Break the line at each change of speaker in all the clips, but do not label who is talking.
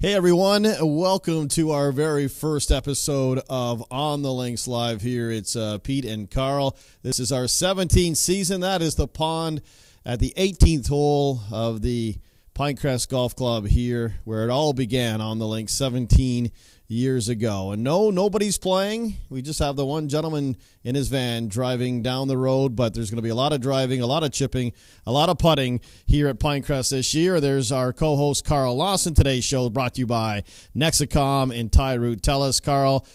Hey everyone, welcome to our very first episode of On the Links Live here. It's Pete and Carl. This is our 17th season. That is the pond at the 18th hole of the Crest Golf Club here, where it all began on the links 17 years ago. And no, nobody's playing. We just have the one gentleman in his van driving down the road, but there's going to be a lot of driving, a lot of chipping, a lot of putting here at Pinecrest this year. There's our co-host Carl Lawson. Today's show brought to you by Nexicom and Tyroot. Tell us, Carl,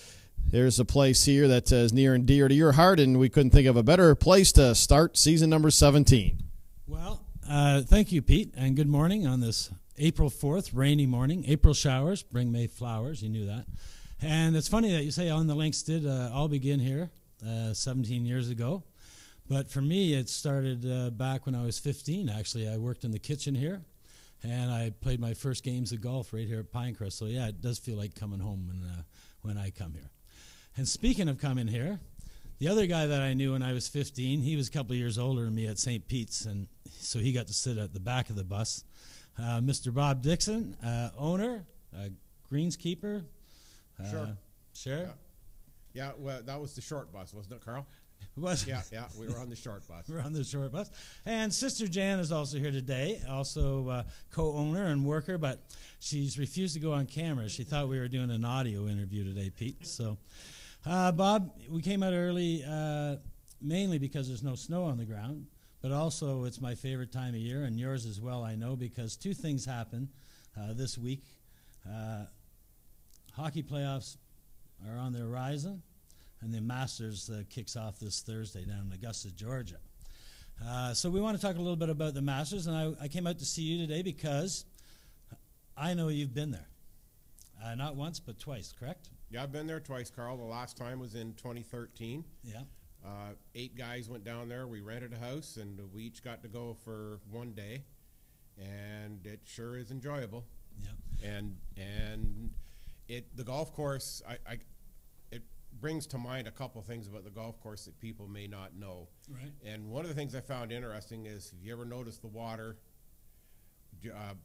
there's a place here that is near and dear to your heart, and we couldn't think of a better place to start season number 17.
Well, thank you, Pete, and good morning on this April 4th, rainy morning. April showers bring May flowers. You knew that. And it's funny that you say On the Links did all begin here 17 years ago. But for me, it started back when I was 15, actually. I worked in the kitchen here, and I played my first games of golf right here at Pinecrest. So, yeah, it does feel like coming home when I come here. And speaking of coming here, the other guy that I knew when I was 15, he was a couple of years older than me at St. Pete's, and so he got to sit at the back of the bus. Mr. Bob Dixon, owner, greenskeeper.
Sure.
Sure.
Yeah, well, that was the short bus, wasn't it, Carl?
It was.
Yeah, we were on the short bus.
We're on the short bus. And Sister Jan is also here today, also co-owner and worker, but she's refused to go on camera. She thought we were doing an audio interview today, Pete. So, Bob, we came out early mainly because there's no snow on the ground. But also, it's my favorite time of year, and yours as well, I know, because two things happen this week. Hockey playoffs are on the horizon, and the Masters kicks off this Thursday down in Augusta, Georgia. So we want to talk a little bit about the Masters, and I came out to see you today because I know you've been there. Not once, but twice, correct?
Yeah, I've been there twice, Carl. The last time was in 2013.
Yeah.
8 guys went down there. We rented a house, and we each got to go for one day, and it sure is enjoyable.
Yeah.
And the golf course, it brings to mind a couple things about the golf course that people may not know.
Right.
And one of the things I found interesting is, if you ever notice the water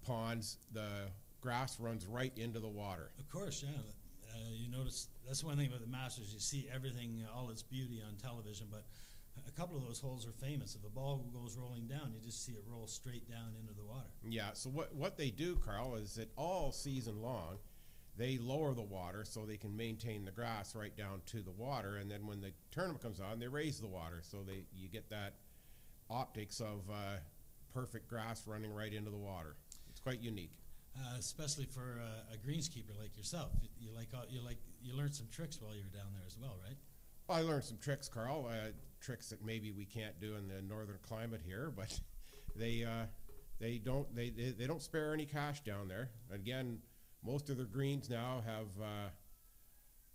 ponds, the grass runs right into the water.
Of course, yeah. You notice that's one thing about the Masters. You see everything, all its beauty on television, but a couple of those holes are famous. If a ball goes rolling down, you just see it roll straight down into the water.
Yeah, so what they do, Carl, is that all season long, they lower the water so they can maintain the grass right down to the water, and then when the tournament comes on, they raise the water so you get that optics of perfect grass running right into the water. It's quite unique.
Especially for a greenskeeper like yourself, you learned some tricks while you were down there as well, right?
Well, I learned some tricks, Carl. Tricks that maybe we can't do in the northern climate here, but they don't spare any cash down there. Again, most of their greens now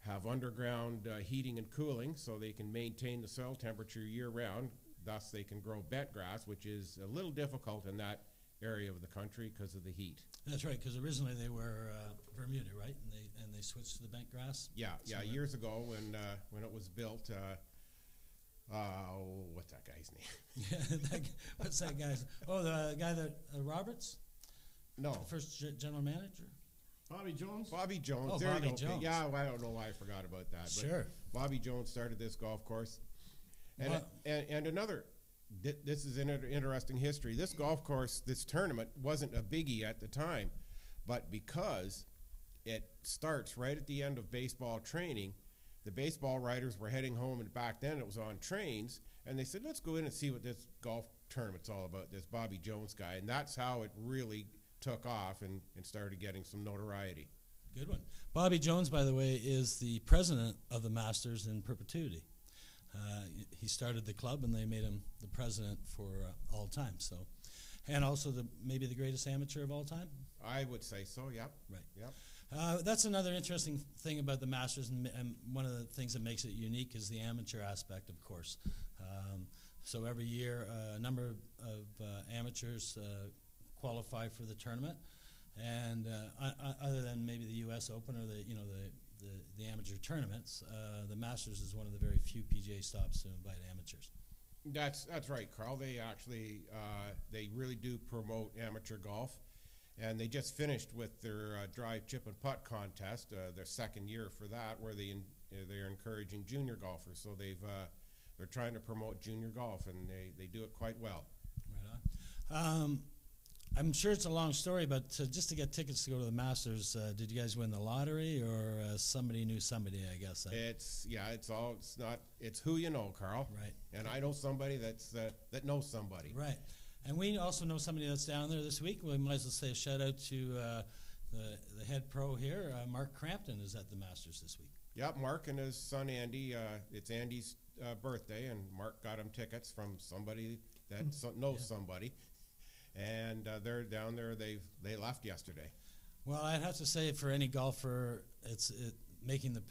have underground heating and cooling, so they can maintain the soil temperature year round. Thus, they can grow bent grass, which is a little difficult in that area of the country because of the heat.
That's right, because originally they were Bermuda, right? And they switched to the bent grass.
Yeah. Years ago when it was built, what's that guy's name?
What's that guy's? Oh, the guy that Roberts.
No,
the first general manager.
Bobby Jones. Bobby Jones.
Oh,
there
Bobby
you go.
Jones.
Yeah, well, I don't know why I forgot about that.
Sure.
But Bobby Jones started this golf course, and another. This is an interesting history. This golf course, this tournament, wasn't a biggie at the time, but because it starts right at the end of baseball training, the baseball writers were heading home, and back then it was on trains, and they said, let's go in and see what this golf tournament's all about, this Bobby Jones guy, and that's how it really took off and started getting some notoriety.
Good one. Bobby Jones, by the way, is the president of the Masters in perpetuity. He started the club, and they made him the president for all time. So, and also maybe the greatest amateur of all time.
I would say so. Yep.
Right.
Yep.
That's another interesting thing about the Masters, and one of the things that makes it unique is the amateur aspect, of course. So every year, a number of amateurs qualify for the tournament, and other than maybe the U.S. Open or the amateur tournaments, the Masters is one of the very few PGA stops to invite amateurs.
That's right, Carl. They actually they really do promote amateur golf, And they just finished with their drive, chip, and putt contest, their second year for that, where they're encouraging junior golfers. So they're trying to promote junior golf, and they do it quite well.
Right on. I'm sure it's a long story, but just to get tickets to go to the Masters, did you guys win the lottery, or somebody knew somebody? I guess it's who you know, Carl. Right.
And I know somebody that knows somebody.
Right. And we also know somebody that's down there this week. We might as well say a shout out to the head pro here, Mark Crampton, is at the Masters this week.
Yep, Mark and his son Andy. It's Andy's birthday, and Mark got him tickets from somebody that knows somebody. And they're down there. They left yesterday.
Well, I'd have to say for any golfer, making the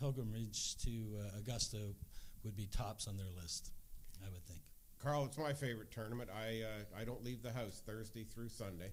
pilgrimage to Augusta would be tops on their list, I would think.
Carl, it's my favorite tournament. I don't leave the house Thursday through Sunday.